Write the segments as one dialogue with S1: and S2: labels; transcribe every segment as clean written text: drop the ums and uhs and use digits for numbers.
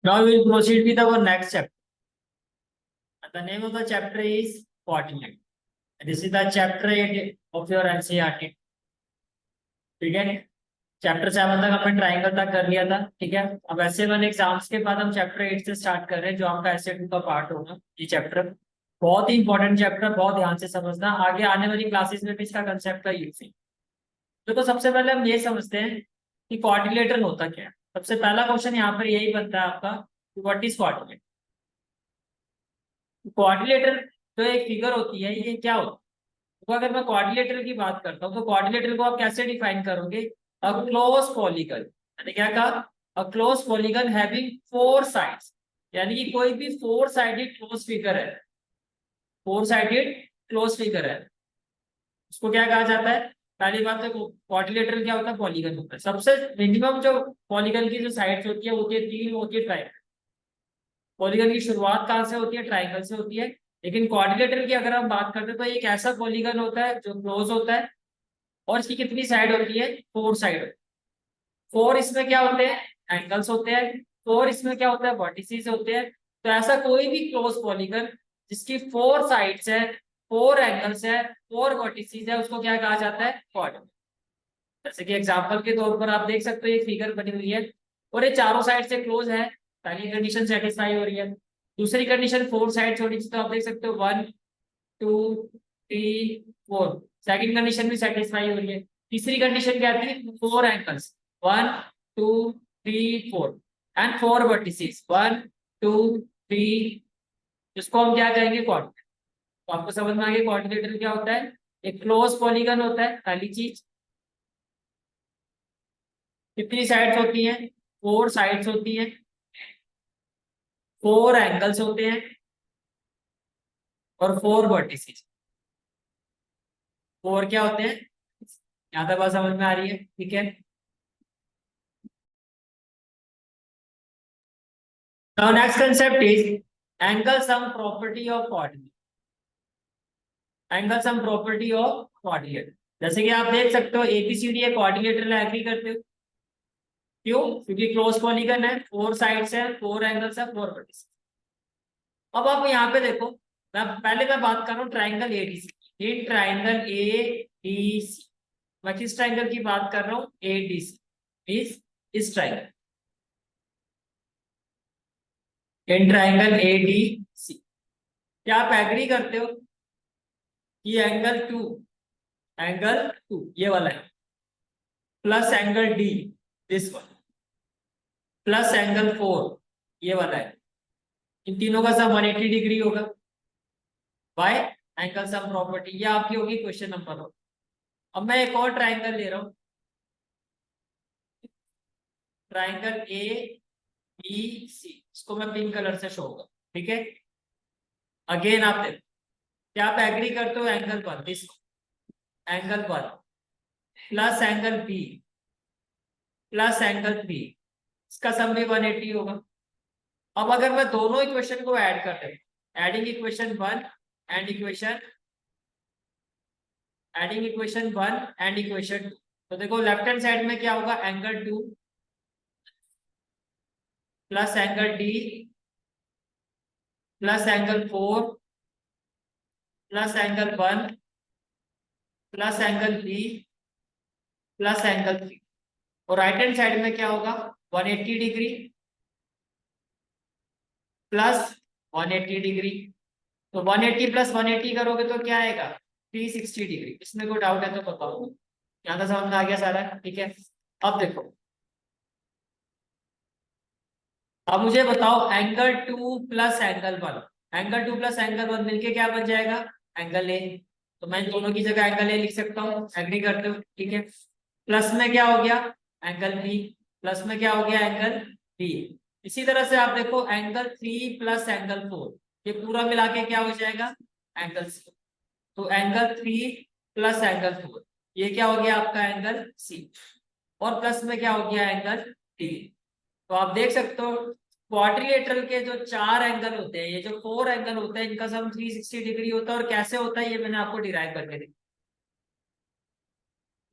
S1: Now we will proceed with our next chapter. The name of the chapter is coordinate. This is the chapter 8 of your NCERT. ठीक है, chapter 7 तक हमने triangle तक कर लिया था। ठीक है, अब ऐसे वन एग्जाम्स के बाद हम चैप्टर 8 से स्टार्ट कर रहे हैं, जो आपका ऐसे 2 का पार्ट होगा। ये चैप्टर बहुत ही इंपॉर्टेंट चैप्टर, बहुत ध्यान से समझना, आगे आने वाली क्लासेस में भी इसका कंसेप्ट का यूज है। तो सबसे पहले हम ये समझते हैं कि कोऑर्डिनेटर होता क्या है। सबसे पहला क्वेश्चन यहाँ पर यही बनता है आपका, व्हाट इज कोऑर्डिनेट। कोऑर्डिनेटर तो एक फिगर होती है, ये क्या होता है? तो अगर मैं कोऑर्डिनेटर की बात करता हूँ तो कोऑर्डिनेटर को आप कैसे डिफाइन करोगे? अ क्लोज पॉलीगन, यानी क्या कहा? A close polygon having 4 sides, यानी कि कोई भी 4 साइडेड क्लोज फिगर है, 4 साइडेड क्लोज फिगर है, उसको क्या कहा जाता है? पहली बात तो कोऑर्डिनेटर क्या होता है? पॉलीगन होता है। सबसे मिनिमम जो पॉलीगन की जो साइड्स होती है, होती है 3, होती है ट्राइंगल। पॉलीगन की शुरुआत कहाँ से होती है? ट्राइंगल से होती है। लेकिन कोऑर्डिनेटर की अगर हम बात करते हैं तो एक ऐसा पॉलीगन होता है जो क्लोज होता है, और इसकी कितनी साइड होती है? 4 साइड। 4 इसमें क्या होते हैं? एंगल्स होते हैं। 4 इसमें क्या होता है? वर्टिसेस होते हैं। तो ऐसा कोई भी क्लोज पॉलीगन जिसकी 4 साइड्स है, 4 एंगल्स है, 4 वर्टिसेस है, उसको क्या कहा जाता है? कोऑर्डिनेट। जैसे कि एग्जांपल के तौर पर आप देख सकते हो, ये फिगर बनी हुई है और ये चारों साइड से क्लोज है, पहली कंडीशन सेटिस्फाई हो रही है। दूसरी कंडीशन 4 साइड छोड़ी, तो आप देख सकते हो 1 2 3 4, सेकंड कंडीशन भी सेटिस्फाई हो रही है। तीसरी कंडीशन क्या थी? 4 एंगल्स, 1 2 3 4 एंड 4 वर्टिसेस, 1 2 3, जिसको हम क्या कहेंगे? कोऑर्डिनेट। तो आपको समझ में आ गया कोऑर्डिनेटर क्या होता है? एक क्लोज पॉलीगन होता है, पहली चीज। कितनी साइड्स होती हैं? 4 साइड्स होती हैं, 4 एंगल्स होते हैं और 4 वर्टिसेस। 4 क्या होते हैं? यहाँ तक बात समझ में आ रही है? ठीक है। Now next concept is angle sum property of coordinate. Angle sum property of coordinate. जैसे कि आप देख सकते हो एबीसीडी एक कोऑर्डिनेटर है, एग्री करते हो? क्यों? क्योंकि क्लोज पॉलीगन है, 4 साइड्स है, 4 एंगल्स है, 4 वर्टिसेस। अब आप यहाँ पे देखो, मैं बात कर रहा हूँ ट्राइंगल एडीसी। ये ट्राइंगल एडीसी, मैं किस ट्राइंगल की बात कर रहा हूँ? एडीसी इस ट्राइंगल, इन ट्राइंगल एडीसी। क्या आप एग्री करते हो कि एंगल टू ये वाला है, plus angle D this one, plus angle 4 ये वाला है, इन तीनों का सम 180 डिग्री होगा बाय एंगल सम प्रॉपर्टी। ये आपकी होगी क्वेश्चन नंबर 1। अब मैं एक और ट्राइंगल ले रहा हूं, ट्राइंगल ए बी सी, इसको मैं पिंक कलर से शो होगा। ठीक है, अगेन आप देखो, क्या आप एग्री करते हो? एंगल पर दिस एंगल पर plus angle B plus angle B, इसका सम भी 180 होगा। अब अगर मैं दोनों इक्वेशन को ऐड कर दे, adding equation 1 and equation 1 and equation 2, तो देखो लेफ्ट हैंड साइड में क्या होगा? Angle 2 plus angle D plus angle 4 plus angle 1 plus angle B plus angle 3, और राइट हैंड साइड में क्या होगा? 180 डिग्री प्लस 180 डिग्री। तो 180 प्लस 180 करोगे तो क्या आएगा? 360 डिग्री। इसमें कोई डाउट है तो बताओ। यहाँ का समझ में आ गया सारा? ठीक है, अब देखो, अब मुझे बताओ angle 2 plus angle 1, angle 2 plus angle 1 मिलके क्या बन जाएगा? Angle A. तो मैं दोनों की जगह एंगल ए लिख सकता हूँ, एग्री करते हो? ठीक है, प्लस में क्या हो गया? एंगल बी, प्लस में क्या हो गया? Angle B. इसी तरह से आप देखो एंगल 3 प्लस एंगल 4, ये पूरा मिला के क्या हो जाएगा? Angle C. तो एंगल 3 प्लस एंगल 4, ये क्या हो गया आपका? Angle C. और प्लस में क्या हो गया? Angle D. तो आप देख सकते हो क्वाड्रिलेटरल के जो 4 एंगल होते हैं, ये जो 4 एंगल होते हैं, इनका सम 360 डिग्री होता है। और कैसे होता है ये मैंने आपको डिराइव करके दिया।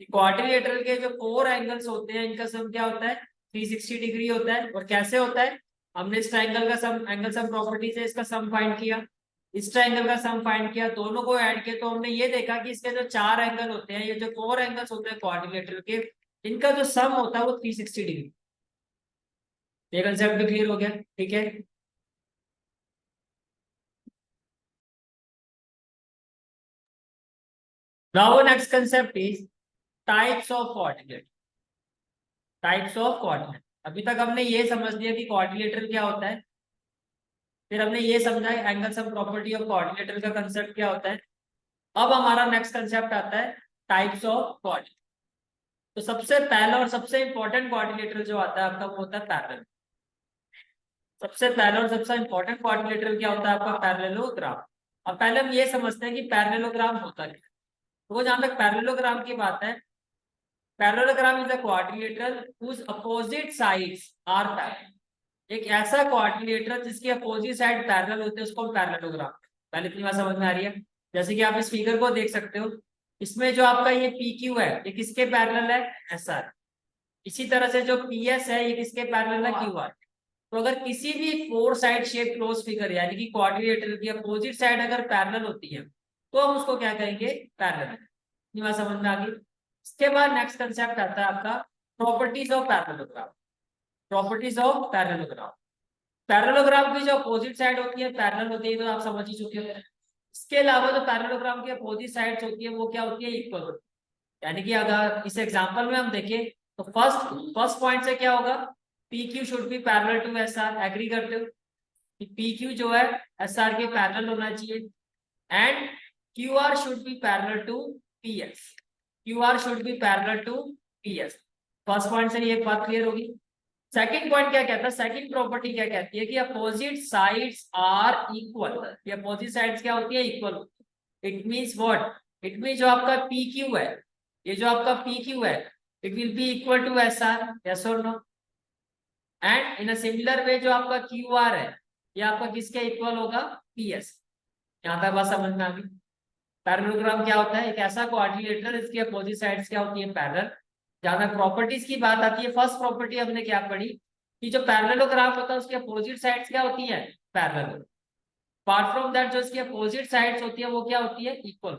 S1: क्वाड्रिलेटरल के जो 4 एंगल्स होते हैं, इनका सम क्या होता है? 360 डिग्री होता है। और कैसे होता है? हमने इस ट्राइंगल का सम, एंगल सम प्रॉपर्टी से इसका सम फाइंड किया, इस ट्राइंगल का सम फाइंड किया, दोनों को ऐड किया, तो हमने ये देखा कि इसके जो चार एंगल होते हैं, ये जो फोर एंगल्स होते हैं क्वाड्रिलेटरल के, इनका जो सम होता है वो 360 डिग्री। ये कंसेप्ट भी क्लियर हो गया, ठीक है। Now next concept is types of coordinate. Types of coordinate, अभी तक हमने ये समझ लिया कि कोऑर्डिनेटर क्या होता है, फिर हमने ये समझा angle sum property of coordinator का कंसेप्ट क्या होता है। अब हमारा नेक्स्ट कंसेप्ट आता है टाइप्स ऑफ कोऑर्डिनेट। तो सबसे पहला और सबसे इंपॉर्टेंट कोऑर्डिनेटर जो आता है आपका वो होता है पैरेलल। सबसे पहला और सबसे इंपॉर्टेंट कोऑर्डिनेटर क्या होता है आपका, पैरेललोग्राम। अब पहले हम ये समझते हैं कि पैरेललोग्राम होता क्या है। तो जहां तक पैरेललोग्राम की बात है, parallelogram is a coordinator whose opposite sides are parallel। एक ऐसा कोऑर्डिनेटर जिसके अपोजिट साइड पैरेलल होते हैं उसको हम पैरेललोग्राम। पहले इतनी बात समझ में आ रही है। जैसे कि आप इस फिगर को देख सकते हो, इसमें जो आपका ये पी क्यू है ये किसके पैरेलल है, एस आर। इसी तरह से जो पी एस है ये किसके पैरेलल है, क्यू आर। तो अगर किसी भी four side shape close figure यानी कि कोऑर्डिनेटर की अपोजिट साइड अगर पैरेलल होती है तो हम उसको क्या कहेंगे, पैरेलल। इतनी बात समझ में आ गई। इसके बाद नेक्स्ट कंसेप्ट आता है आपका properties of parallelogram. Properties of parallelogram, parallelogram की जो अपोजिट साइड होती है पैरेलल होती है, तो आप समझ ही चुके हो। इसके अलावा जो पैरेललोग्राम की अपोजिट साइड्स होती है वो क्या होती है, इक्वल होती है। यानी कि अगर इस एग्जांपल में हम देखें तो फर्स्ट फर्स्ट पॉइंट से क्या होगा, P Q should be parallel to S R. Agree करते हो कि पी क्यू जो है एस आर के पैरेलल होना चाहिए, and Q R should be parallel to P S. Q R should be parallel to P S. First point से ये बात क्लियर होगी। सेकंड पॉइंट क्या कहता है, सेकंड प्रॉपर्टी क्या कहती है कि अपोजिट साइड्स आर इक्वल। ये अपोजिट साइड्स क्या होती है, equal. It means what, it means जो आपका पी क्यू है, ये जो आपका पी क्यू है it will be equal to S R, yes और no. And in a similar way जो आपका क्यू आर है ये आपका किसके इक्वल होगा, पी एस। यहाँ तक बात समझ में आ गई। पैरेललोग्राम क्या होता है, एक ऐसा कोऑर्डिनेटर इसकी अपोजिट साइड्स क्या होती है, पैरेलल। जहां तक प्रॉपर्टीज की बात आती है, फर्स्ट प्रॉपर्टी हमने क्या पढ़ी कि जो पैरेललोग्राम होता है उसके अपोजिट साइड्स क्या होती है, पैरेलल। अपार्ट फ्रॉम दैट जो इसकी अपोजिट साइड्स होती है वो क्या होती है, इक्वल।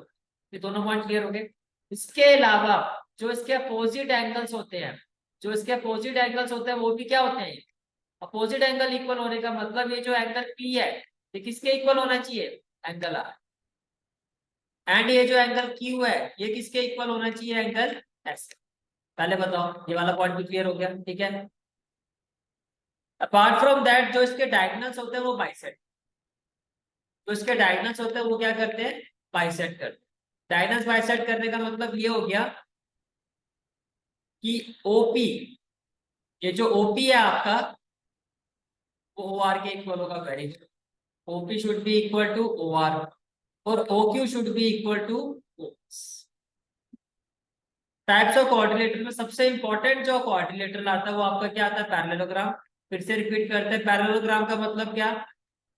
S1: ये दोनों पॉइंट क्लियर हो गए। इसके अलावा जो इसके अपोजिट एंगल्स होते हैं, जो इसके अपोजिट एंगल्स होते हैं वो भी क्या होते हैं, अपोजिट एंगल इक्वल होने का मतलब ये जो एंगल पी है ये किसके इक्वल होना चाहिए, एंगल आर। एंड ये जो एंगल क्यू है ये किसके इक्वल होना चाहिए, एंगल एस। पहले बताओ, ये वाला पॉइंट भी क्लियर हो गया, ठीक है। अपार्ट फ्रॉम दैट जो इसके डायगोनल्स होते हैं वो बाइसेक्ट। जो इसके डायगोनल्स होते हैं वो क्या करते हैं, बाइसेक्ट करते हैं। डायगोनल्स बाइसेक्ट करने का मतलब ये हो गया कि ओपी, ये जो ओपी है आपका वो ओ आर के इक्वल होगा, very good. OP should be equal to O R और O Q should be equal to O. Types of coordinator में सबसे इंपॉर्टेंट जो कोऑर्डिनेटर आता है वो आपका क्या आता है, पैरेललोग्राम। फिर से रिपीट करते हैं, पैरेललोग्राम का मतलब क्या,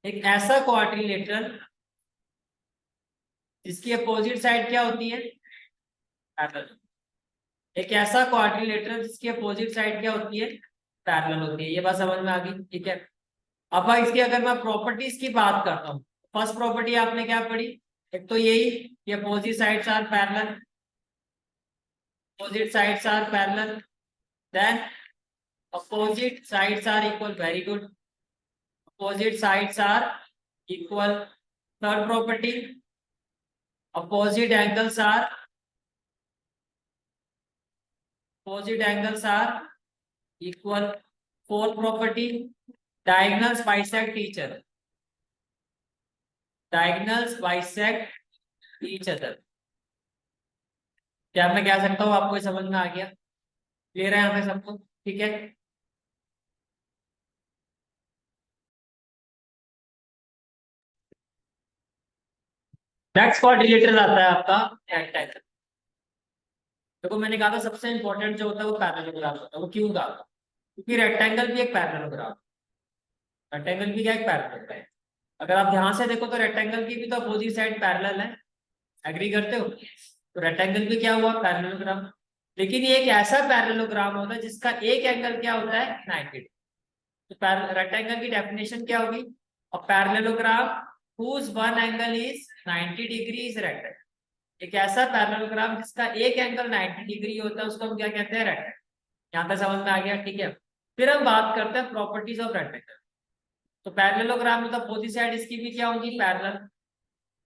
S1: एक ऐसा कोऑर्डिनेटर जिसकी अपोजिट साइड क्या होती है, पैरेलल। एक ऐसा कोऑर्डिनेटर जिसकी अपोजिट साइड क्या होती है, पैरेलल होती है। ये बात समझ में आ गई, ठीक है। अब इसकी अगर मैं प्रॉपर्टीज की बात करता हूँ, फर्स्ट प्रॉपर्टी आपने क्या पढ़ी, एक तो यही कि opposite sides are parallel, opposite sides are parallel, then opposite sides are equal, very good, opposite sides are equal. Third property, opposite angles are equal. Fourth property, diagonals bisect each other, diagonals bisect each other। क्या मैं कह सकता हूँ, आपको ये समझ में आ गया, क्लियर है यहाँ पे सबको, ठीक है। नेक्स्ट कोऑर्डिनेटर आता है आपका रेक्टेंगल। देखो मैंने कहा था सबसे इंपॉर्टेंट जो होता है वो पैरेललोग्राम होता है। वो क्यों कहा, क्योंकि रेक्टेंगल भी एक पैरेललोग्राम, रेक्टेंगल भी क्या एक पैरेललोग्राम है। अगर आप ध्यान से देखो तो रेक्टेंगल की भी तो अपोजिट साइड पैरेलल है, एग्री करते हो। तो रेक्टेंगल भी क्या हुआ, पैरेललोग्राम। लेकिन ये एक ऐसा पैरेललोग्राम होता है जिसका एक एंगल क्या होता है, 90 डिग्री। तो रेक्टेंगल की डेफिनेशन क्या होगी? A parallelogram whose one angle is 90 degree is rectangle. एक ऐसा पैरेललोग्राम जिसका एक एंगल 90 डिग्री होता है उसको हम क्या कहते हैं? रेक्टेंगल। यहाँ पे समझ में आ गया? ठीक है। फिर हम बात करते हैं प्रॉपर्टीज ऑफ रेक्टेंगल। तो पैरेललोग्राम में तो बोथ साइड इसकी भी क्या होगी? पैरेलल।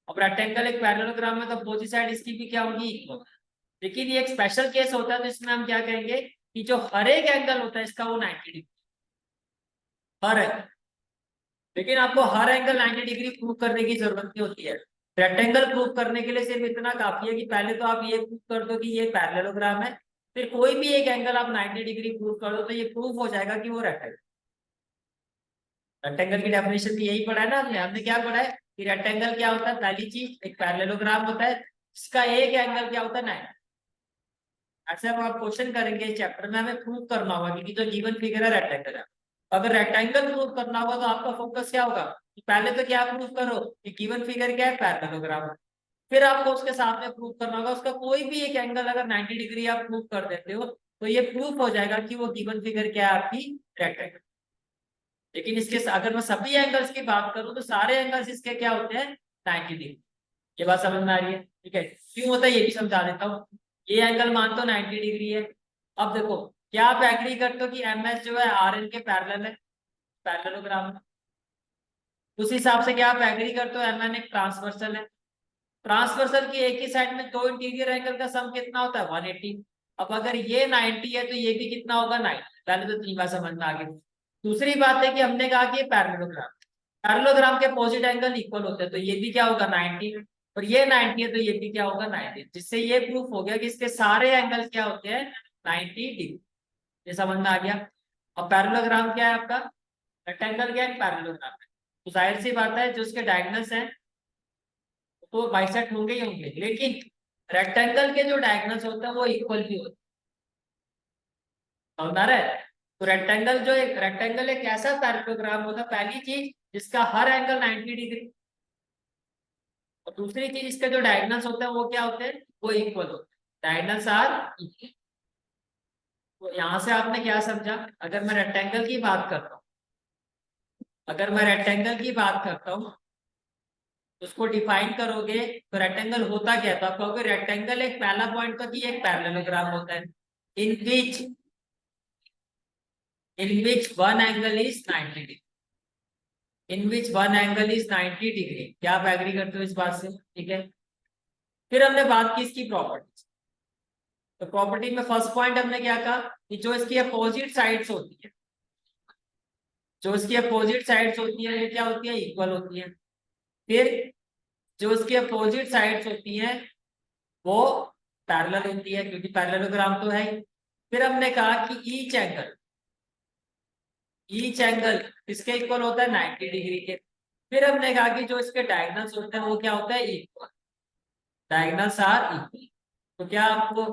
S1: अब रेक्टेंगल एक पैरेललोग्राम में तो बोथ साइड इसकी भी क्या होगी? इक्वल। लेकिन ये एक स्पेशल केस होता है तो इसमें हम क्या कहेंगे कि जो हर एक एंगल होता है इसका वो 90 डिग्री हर है। लेकिन आपको हर एंगल 90 डिग्री प्रूव करने की जरूरत नहीं होती है। रेक्टेंगल प्रूव करने के लिए सिर्फ इतना काफी है कि पहले तो आप ये प्रूव कर दो कि ये पैरेललोग्राम है, फिर कोई भी एक एंगल आप 90 डिग्री प्रूव कर दो तो ये प्रूव हो जाएगा कि वो रेक्टेंगल। रेक्टेंगल की डेफिनेशन भी यही पढ़ा है ना हमने। हमने क्या पढ़ा है कि रेक्टेंगल क्या होता है? पहली चीज एक पैरेललोग्राम होता है जिसका एक एंगल क्या होता है? 90। ऐसे अब आप क्वेश्चन करेंगे चैप्टर में, हमें प्रूव करना होगा कि जो गिवन फिगर है रेक्टेंगल है। अगर रेक्टेंगल प्रूव करना होगा तो आपका फोकस क्या होगा कि पहले तो क्या प्रूव करो कि गिवन फिगर क्या है? पैरेललोग्राम। फिर आपको उसके साथ में प्रूव करना होगा उसका कोई भी एक एंगल अगर 90 डिग्री आप प्रूव कर देते हो तो ये प्रूफ हो जाएगा कि वो गिवन फिगर क्या है? आपकी रेक्टेंगल। लेकिन इसके अगर मैं सभी एंगल्स की बात करूं तो सारे एंगल्स इसके क्या होते हैं? 90 डिग्री। ये बात समझ में आ रही है? ठीक है। क्यों होता है ये भी समझा देता हूँ। ये एंगल मान तो 90 डिग्री है। अब देखो, क्या आप एग्री करते हो कि एम एस जो है आर एन के पैरेलल है? पैरेललोग्राम है। उस हिसाब से क्या आप एग्री करते हो एम एन एक ट्रांसवर्सल है? ट्रांसवर्सल की एक ही साइड में दो इंटीरियर एंगल का सम कितना होता है? 180। अब अगर ये 90 है तो ये भी कितना होगा? 90। पहले तो तीन बार समझ में आ गई। दूसरी बात है कि हमने कहा कि ये पैरेललोग्राम, पैरेललोग्राम के अपोजिट एंगल इक्वल होते हैं तो ये भी क्या होगा? 90। और ये 90 है तो ये भी क्या होगा? 90। जिससे ये प्रूफ हो गया कि इसके सारे एंगल क्या होते हैं? 90 डिग्री। ये समझ में आ गया? अब पैरेललोग्राम क्या है आपका? रेक्टेंगल क्या है? पैरेललोग्राम है। तो जाहिर सी बात है जो उसके डायगोनल्स हैं तो बाइसेक्ट होंगे ही होंगे, लेकिन रेक्टेंगल के जो डायगोनल्स होते हैं वो इक्वल भी होते हैं। समझ आ रहा है? तो रेक्टेंगल जो एक रेक्टेंगल एक ऐसा पैरेललोग्राम होता है, पहली चीज जिसका हर एंगल 90 डिग्री, और दूसरी चीज इसके जो डायगोनल्स होते हैं वो क्या होते हैं? वो इक्वल होते हैं। Diagonals are equal. तो यहां से आपने क्या समझा? अगर मैं रेक्टेंगल की बात करता हूँ, अगर मैं रेक्टेंगल की बात करता हूँ तो उसको डिफाइन करोगे तो रेक्टेंगल होता क्या है? तो आप कहोगे रेक्टेंगल एक पहला पॉइंट तो कि एक पैरेललोग्राम होता है in which one angle is 90 degree. In which one angle is 90 degree. क्या आप एग्री करते हो इस बात से? ठीक है। फिर हमने बात की इसकी प्रॉपर्टी। तो प्रॉपर्टी में फर्स्ट पॉइंट हमने क्या कहा कि जो इसकी अपोजिट साइड्स होती है, जो इसकी अपोजिट साइड्स होती है ये क्या होती है? इक्वल होती है। फिर जो इसकी अपोजिट साइड्स होती हैं वो पैरेलल होती है क्योंकि पैरेललोग्राम तो है ही। फिर हमने कहा कि ईच एंगल किसके इक्वल होता है? 90 डिग्री के। फिर हमने कहा कि जो इसके डायगोनल्स होते हैं वो क्या होता है? इक्वल। Diagonals are equal. तो क्या आपको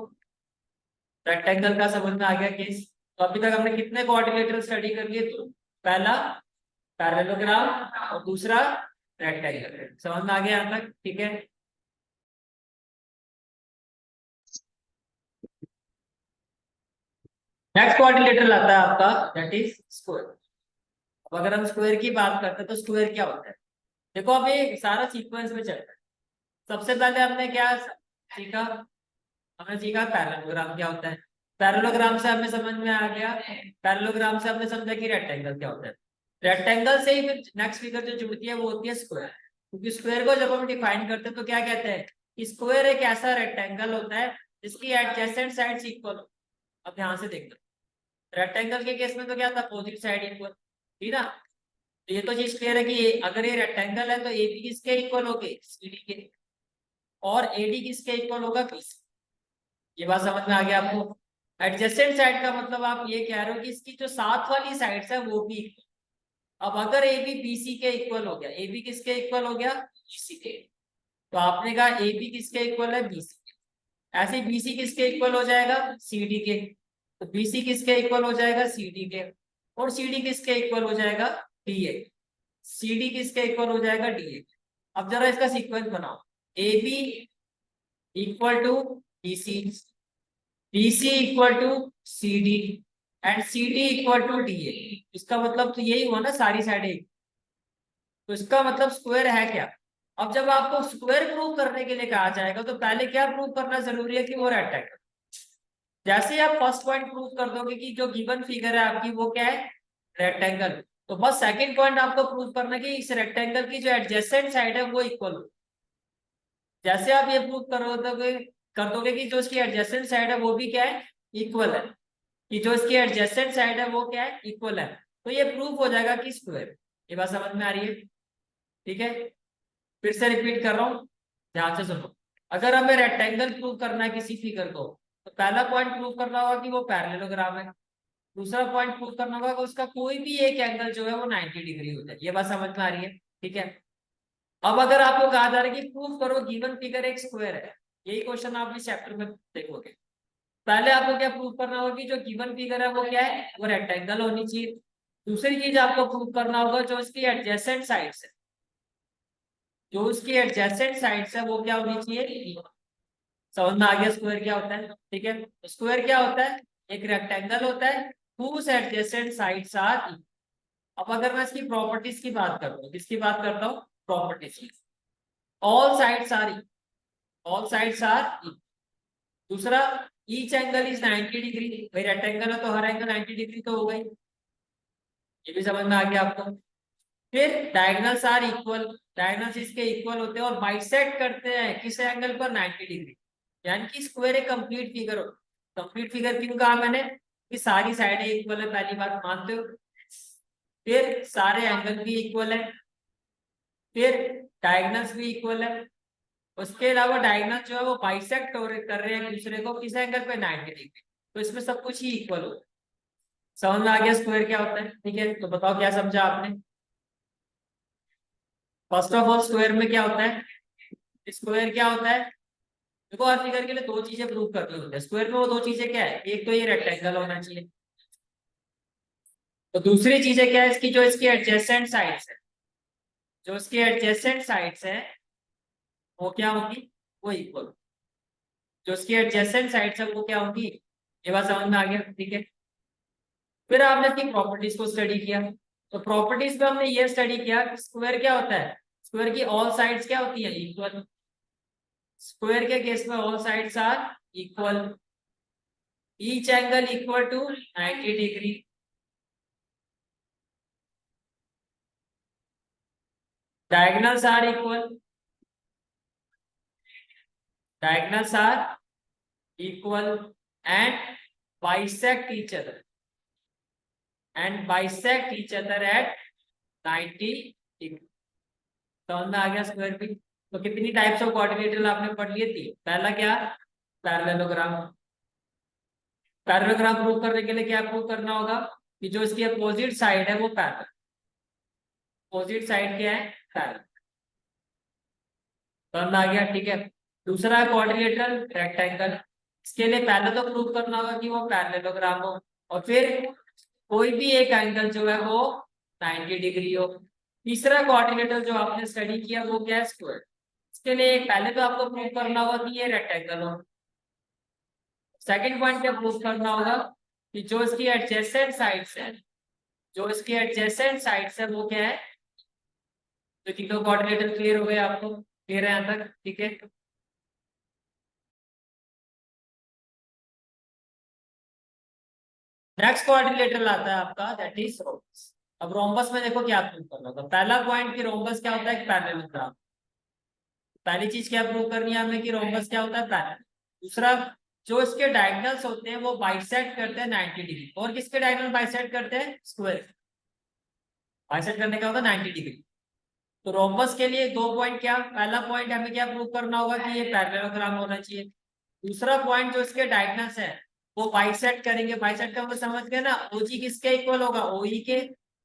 S1: रेक्टेंगल का समझ में आ गया केस? तो अभी तक हमने कितने कोऑर्डिनेटर स्टडी कर लिए? तो पहला पैरेललोग्राम और दूसरा रेक्टेंगल। समझ में आ गया यहाँ तक? ठीक है। नेक्स्ट कोऑर्डिनेटर आता है आपका दैट इज स्क्वायर। अब अगर हम स्क्वायर की बात करते हैं तो स्क्वायर क्या होता है? देखो अभी सारा सीक्वेंस में चलता है। सबसे पहले हमने क्या सीखा? हमने सीखा पैरेललोग्राम क्या होता है। पैरेललोग्राम से हमें समझ में आ गया, पैरेललोग्राम से हमने समझा कि रेक्टेंगल क्या होता है। रेक्टेंगल से ही फिर नेक्स्ट फिगर जो जुड़ती है वो होती है स्क्वायर। क्योंकि स्क्वायर को जब हम डिफाइन करते हैं तो क्या कहते हैं कि स्क्वायर एक ऐसा रेक्टेंगल होता है जिसकी एडजेसेंट साइड्स इक्वल हो। अब ध्यान से देखो, रेक्टेंगल के केस में तो क्या था? अपोजिट साइड इक्वल थी ना। तो ये तो चीज क्लियर है कि अगर ये रेक्टेंगल है तो ए बी किसके इक्वल हो गए? सी डी के। और एडी किसके इक्वल होगा? B C. ये बात समझ में आ गया आपको? एडजेसेंट साइड का मतलब आप ये कह रहे हो कि इसकी जो साथ वाली साइड्स है वो भी equal। अब अगर ए बी बी सी के इक्वल हो गया, ए बी किसके इक्वल हो गया? बी सी के। तो आपने कहा ए बी किसके इक्वल है? बी सी के। ऐसे बी सी किसके इक्वल हो जाएगा? सी डी के। तो बी सी किसके इक्वल हो जाएगा? सी डी के। और सी डी किसके इक्वल हो जाएगा? D A. सी डी किसके इक्वल हो जाएगा? D A. अब जरा इसका सीक्वेंस बनाओ। A B equal to B C, B C equal to C D, and C D equal to D A. इसका मतलब तो यही हुआ ना, सारी साइडें। तो इसका मतलब स्क्वायर है क्या। अब जब आपको स्क्वायर प्रूव करने के लिए कहा जाएगा तो पहले क्या प्रूव करना जरूरी है कि वो रेक्टेंगल। जैसे ही आप फर्स्ट पॉइंट प्रूव कर दोगे कि जो गिवन फिगर है आपकी वो क्या है, रेक्टेंगल, तो बस सेकंड पॉइंट आपको प्रूव करना है कि इस रेक्टेंगल की जो एडजेसेंट साइड है वो इक्वल हो। जैसे आप ये प्रूव कर दोगे कि जो इसकी एडजेसेंट साइड है वो भी क्या है, इक्वल है, कि जो इसकी एडजेसेंट साइड है वो क्या है, इक्वल है, तो ये प्रूफ हो जाएगा कि स्क्वायर। ये बात समझ में आ रही है, ठीक है। फिर से रिपीट कर रहा हूँ, ध्यान से सुनो। अगर हमें रेक्टेंगल प्रूव करना है किसी फिगर को, तो पहला पॉइंट प्रूव करना होगा कि वो पैरेललोग्राम है। दूसरा पॉइंट प्रूव करना होगा कि उसका कोई भी एक एंगल जो है वो 90 डिग्री हो जाए। ये बात समझ में आ रही है, ठीक है। अब अगर आपको कहा जा रहा है कि प्रूव करो गिवन फिगर एक स्क्वायर है, यही क्वेश्चन आप इस चैप्टर में देखोगे। पहले आपको क्या प्रूव करना होगा कि जो गिवन फिगर है वो क्या है, वो रेक्टेंगल होनी चाहिए। दूसरी चीज आपको प्रूव करना होगा जो इसकी एडजेसेंट साइड्स है, जो उसकी एडजेसेंट साइड्स है वो क्या होनी चाहिए। समझ में आ गया स्क्वायर क्या होता है, ठीक है। स्क्वायर क्या होता है, एक रेक्टेंगल होता है whose adjacent sides are equal। अब अगर मैं इसकी प्रॉपर्टीज की बात करता हूँ, किसकी बात करता हूँ, प्रॉपर्टीज की। All sides are equal, all sides are equal. दूसरा, ईच एंगल इज 90 डिग्री। भाई रेक्टेंगल है तो हर एंगल 90 डिग्री तो हो गई, ये भी समझ में आ गया आपको। फिर डायगोनल्स आर इक्वल, डायगोनल्स इसके इक्वल होते हैं और बाइसेक्ट करते हैं किस एंगल पर, 90 डिग्री। यानी कि स्क्वायर एक कंप्लीट फिगर हो। कंप्लीट फिगर क्यों कहा मैंने, कि सारी साइडें इक्वल है, पहली बात मानते हो। फिर सारे एंगल भी इक्वल है, फिर डायगोनल्स भी इक्वल है। उसके अलावा डायगोनल जो है वो बाइसेक्ट कर रहे हैं एक दूसरे को किस एंगल पे, 90 डिग्री। तो इसमें सब कुछ ही इक्वल हो। समझ में आ गया स्क्वायर क्या होता है, ठीक है। तो बताओ क्या समझा आपने। फर्स्ट ऑफ ऑल स्क्वायर में क्या होता है, स्क्वायर क्या होता है। देखो हर फिगर के लिए दो चीजें प्रूव करनी होती है स्क्वायर में। वो दो चीजें क्या है, एक तो ये रेक्टेंगल होना चाहिए, तो दूसरी चीजें क्या है इसकी, जो इसकी एडजेसेंट साइड्स है, जो इसकी एडजेसेंट साइड्स है वो क्या होगी, वो इक्वल। जो इसकी एडजेसेंट साइड्स है वो क्या होगी, ये बात समझ में आ गया, ठीक है। फिर आपने इसकी प्रॉपर्टीज को स्टडी किया। तो प्रॉपर्टीज में हमने ये स्टडी किया कि स्क्वायर क्या होता है, स्क्वायर की ऑल साइड्स क्या होती है, इक्वल। स्क्वायर के केस में all sides are equal, each angle equal to 90 degree. Diagonals are equal, diagonals are equal and bisect each other, and bisect each other at 90 degree। समझ में आ गया square भी। तो कितनी टाइप्स ऑफ कोऑर्डिनेटर आपने पढ़ लिए थी, पहला क्या, पैरेललोग्राम। पैरेललोग्राम प्रूव करने के लिए क्या प्रूव करना होगा, कि जो इसकी अपोजिट साइड है वो पैरेलल, अपोजिट साइड क्या है, पैरेलल। समझ में आ गया, ठीक है। दूसरा है कोऑर्डिनेटर रेक्टेंगल। इसके लिए पहले तो प्रूव करना होगा कि वो पैरेललोग्राम हो, और फिर कोई भी एक एंगल जो है वो 90 डिग्री हो। तीसरा कोऑर्डिनेटर जो आपने स्टडी किया वो क्या है, स्क्वायर। इसके लिए पहले तो आपको प्रूव करना होगा कि ये रेक्टेंगल हो। सेकंड पॉइंट क्या प्रूव करना होगा, कि जो इसकी एडजेसेंट साइड्स है, जो इसकी एडजेसेंट साइड्स है वो क्या है। तो तीनों कोऑर्डिनेटर क्लियर हो गए आपको, क्लियर है यहाँ तक, ठीक है। नेक्स्ट कोऑर्डिनेटर आता है आपका, दैट इज रोम्बस। अब रोम्बस में देखो क्या प्रूव करना होगा। पहला पॉइंट कि रोम्बस क्या होता है, एक पैरेललोग्राम। पहली चीज क्या प्रूव करनी है हमें, कि रोम्बस क्या होता है, पैरेलल। दूसरा, जो इसके डायगोनल्स होते हैं वो बाइसेक्ट करते हैं 90 डिग्री। और किसके डायगोनल बाइसेक्ट करते हैं, स्क्वायर। बाइसेक्ट करने का होगा 90 डिग्री। तो रोम्बस के लिए दो पॉइंट, क्या पहला पॉइंट हमें क्या प्रूव करना होगा, कि ये पैरेललोग्राम होना चाहिए। दूसरा पॉइंट, जो इसके डायगोनल्स है वो बाइसेक्ट करेंगे। बाइसेक्ट का मतलब समझ गए ना, ओजी किसके इक्वल होगा, ओई के,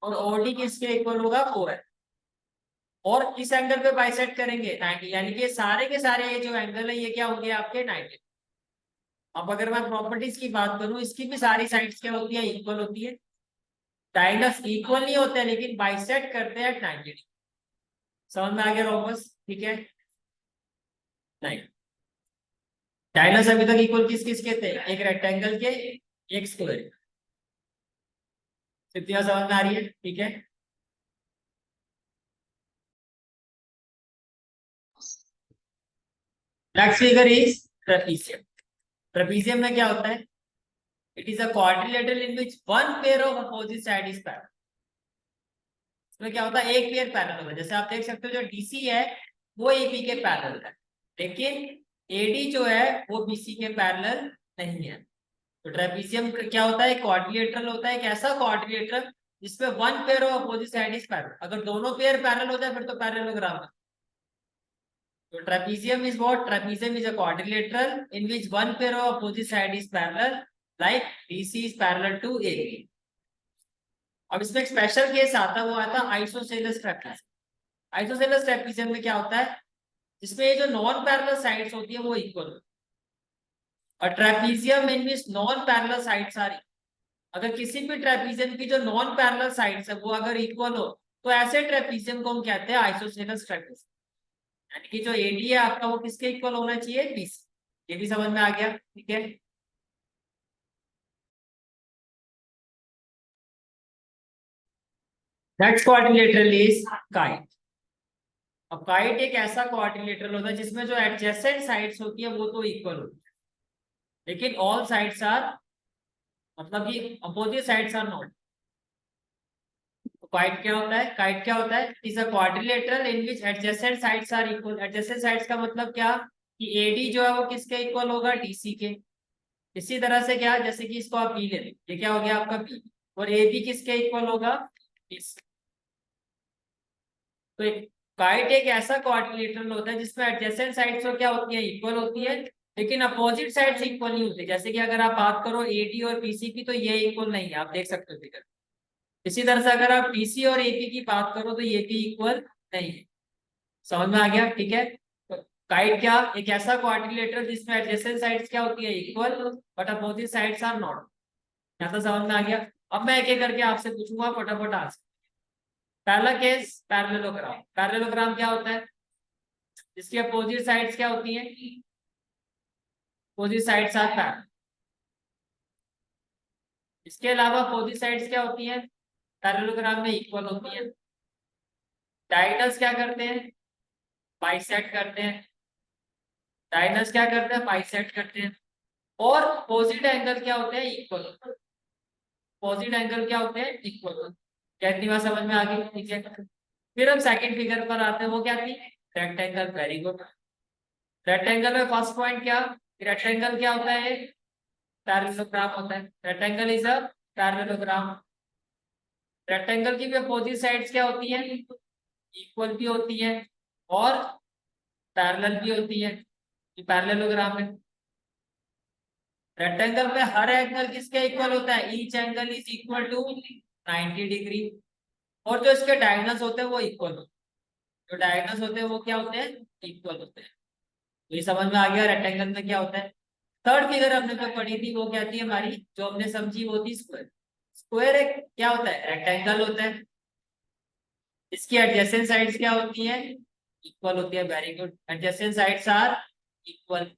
S1: और ओडी किसके इक्वल होगा, ओ है। और इस एंगल पे बाइसेक्ट करेंगे 90, यानी कि सारे के सारे ये जो एंगल है ये क्या होंगे आपके 90। अब अगर मैं प्रॉपर्टीज की बात करूं, इसकी भी सारी साइड्स क्या होती है, इक्वल होती है। डायगोनल्स इक्वल नहीं होते हैं लेकिन बाइसेक्ट करते हैं 90। समझ में आ गया रोबस, ठीक है। नहीं, डायगोनल्स अभी तक इक्वल किस किस के थे, एक रेक्टेंगल के, एक स्क्वायर। कितनी बार समझ में आ रही है? ठीक है, next figure is trapezium. Trapezium में क्या होता है? It is a quadrilateral in which one pair of opposite side is parallel. इसमें क्या होता है? एक पेयर पैरेलल होता है। जैसे आप देख सकते हो जो डीसी है वो एबी के पैरेलल है, लेकिन एडी जो है वो बीसी के पैरेलल नहीं है। तो ट्रेपीजियम क्या होता है? क्वाड्रिलेटरल होता है, एक ऐसा क्वाड्रिलेटरल जिसमें one pair of opposite side is parallel. अगर दोनों पेयर पैरेलल हो जाए फिर तो पैरेललोग्राम है। So trapezium is what? Trapezium is a quadrilateral in which one pair of opposite side is parallel, like DC is parallel to AB. अब इसमें एक स्पेशल केस आता है, वो आता है आइसोसेलेस ट्रेपीजियम। आइसोसेलेस ट्रेपीजियम में क्या होता है? जिसमें ये जो नॉन पैरेलल साइड्स होती है वो इक्वल होती है। और trapezium in which non parallel sides are, अगर किसी भी ट्रेपीजियम की जो नॉन पैरेलल साइड्स है वो अगर इक्वल हो तो ऐसे ट्रेपीजियम को हम कहते हैं आइसोसेलेस ट्रेपीजियम। यानी कि जो एडी है आपका वो किसके इक्वल होना चाहिए? बीसी। ये भी समझ में आ गया? ठीक है, नेक्स्ट क्वाड्रिलेटरल इज काइट। अब काइट एक ऐसा क्वाड्रिलेटरल होता है जिसमें जो एडजेसेंट साइड्स होती है वो तो इक्वल होती है, लेकिन ऑल साइड्स आर, मतलब कि अपोजिट साइड्स आर नॉट। तो काइट क्या होता है? काइट क्या होता है? Is a quadrilateral in which adjacent sides are equal. Adjacent sides का मतलब क्या? कि एडी जो है वो किसके इक्वल होगा? डीसी के। इसी तरह से क्या, जैसे कि इसको आप बी ले लें, ये क्या हो गया आपका बी, और ए बी किसके इक्वल होगा? इस। तो एक काइट एक ऐसा क्वाड्रिलेटरल होता है जिसमें एडजेसेंट साइड्स तो क्या होती है? इक्वल होती है, लेकिन अपोजिट साइड्स इक्वल नहीं होती। जैसे कि अगर आप बात करो एडी और पीसी की तो ये इक्वल नहीं है, आप देख सकते हो फिगर। इसी तरह से अगर आप पीसी और एपी की बात करो तो ये भी इक्वल नहीं है। समझ में आ गया? ठीक है, तो काइट क्या, एक ऐसा क्वाड्रिलेटरल जिसमें एडजेसेंट साइड्स क्या होती है? Equal, but opposite sides are not. यहाँ तो समझ में आ गया। अब मैं एक एक करके आपसे पूछूंगा, फटाफट आंसर। पहला केस पैरेललोग्राम। पैरेललोग्राम क्या होता है? जिसकी अपोजिट साइड्स क्या होती हैं? Opposite sides are parallel. इसके अलावा अपोजिट साइड्स क्या होती हैं? पैरेललोग्राम में इक्वल होती हैं। डायगोनल्स क्या करते हैं? बाइसेक्ट करते हैं। डायगोनल्स क्या करते हैं? बाइसेक्ट करते हैं। और अपोजिट एंगल क्या होते हैं? इक्वल। अपोजिट एंगल क्या होते हैं? इक्वल। क्या इतनी बात समझ में आ गई? ठीक है, फिर हम सेकंड फिगर पर आते हैं। वो क्या थी? रेक्टेंगल। Very good. रेक्टेंगल में फर्स्ट पॉइंट क्या? रेक्टेंगल क्या होता है? पैरेललोग्राम होता है। Rectangle is a parallelogram. Rectangle की भी अपोजिट साइड्स क्या होती हैं? इक्वल भी होती हैं और पैरेलल भी होती है। ये पैरेललोग्राम है। रेक्टेंगल में हर एंगल किसके इक्वल होता है? Each angle is equal to 90 degree. और जो इसके डायगोनल्स होते हैं वो इक्वल होते हैं। जो डायगोनल्स होते हैं वो क्या होते हैं? इक्वल होते हैं। तो ये समझ में आ गया रेक्टेंगल में क्या होता है। थर्ड फिगर हमने जो पढ़ी थी वो क्या थी हमारी, जो हमने समझी वो थी स्क्वायर। स्क्वायर एक क्या होता है? रेक्टेंगल होता है। इसकी एडजेसेंट साइड्स क्या होती हैं? इक्वल होती है। Very good, adjacent sides are equal.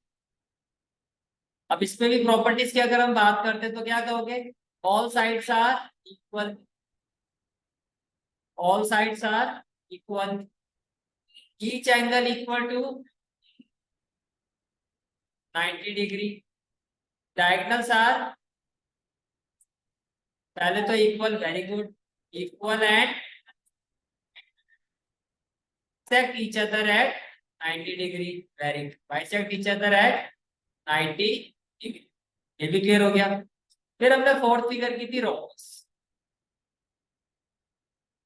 S1: अब इसमें भी प्रॉपर्टीज की अगर हम बात करते हैं तो क्या कहोगे? All sides are equal. All sides are equal. Each angle equal to 90 degree. Diagonals are, पहले तो equal. Very good, equal and bisect each other at 90 degree. Very good, bisect each other at 90 degree. ये भी clear हो गया। फिर हमने fourth figure की थी रोम्बस।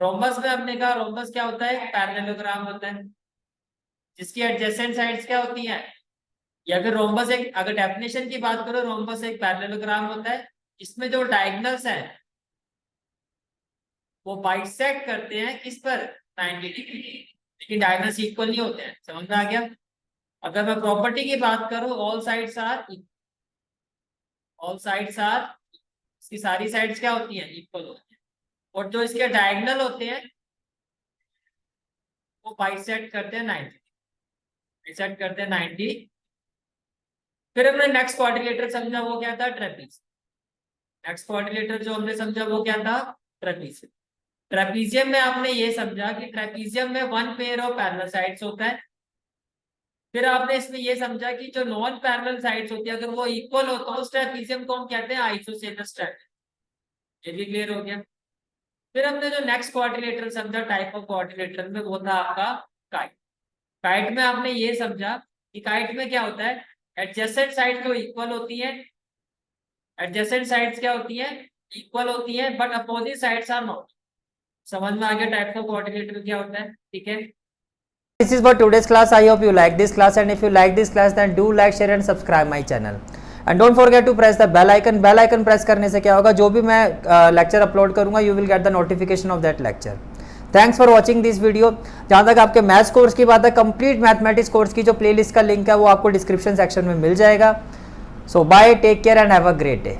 S1: रोम्बस में हमने कहा रोम्बस क्या होता है? पैरेललोग्राम होता है जिसकी एडजेसेंट साइड्स क्या होती हैं? या फिर रोम्बस एक, अगर डेफिनेशन की बात करो, रोम्बस एक पैरेललोग्राम होता है इसमें जो डायगोनल्स हैं वो बाइसेक्ट करते हैं किस पर? 90 डिग्री। लेकिन डायगोनल्स इक्वल नहीं होते हैं। समझ में आ गया? अगर मैं प्रॉपर्टी की बात करूं, all sides are, all sides are, इसकी सारी साइड्स क्या होती हैं? इक्वल होती हैं। और जो इसके डायगोनल होते हैं वो बाइसेक्ट करते हैं 90, बाइसेक्ट करते हैं 90। फिर हमने नेक्स्ट क्वाड्रिलेटर समझा, वो क्या था? ट्रेपीज। नेक्स्ट क्वाड्रिलेटर जो हमने समझा वो क्या था? ट्रेपीजियम। ट्रेपीजियम में आपने ये समझा कि ट्रेपीजियम में one pair of parallel sides होता है। फिर आपने इसमें ये समझा कि जो नॉन पैरेलल साइड्स होती है अगर वो इक्वल हो तो उस ट्रेपीजियम को हम कहते हैं आइसोसेलेस ट्रेपीजियम। ये भी क्लियर हो गया। फिर हमने जो नेक्स्ट क्वाड्रिलेटरल समझा टाइप ऑफ क्वाड्रिलेटरल में, वो था आपका काइट। काइट में आपने ये समझा कि काइट में क्या होता है, एडजेसेंट साइड जो इक्वल होती है, एडजेसेंट साइड्स क्या होती है, इक्वल होती है, but opposite sides are not. समझ में आ गया टाइप ऑफ क्वाड्रिलेटरल क्या होता है, ठीक है।
S2: This is for today's class. I hope you like this class, and if you like this class then do like, share and subscribe my channel. And don't forget to press the bell icon. Bell icon press करने से क्या होगा, जो भी मैं lecture upload करूंगा you will get the notification of that lecture. Thanks for watching this video. जहाँ तक आपके मैथ्स कोर्स की बात है, कंप्लीट मैथमेटिक्स कोर्स की जो प्लेलिस्ट का लिंक है वो आपको डिस्क्रिप्शन सेक्शन में मिल जाएगा. So bye, take care and have a great day.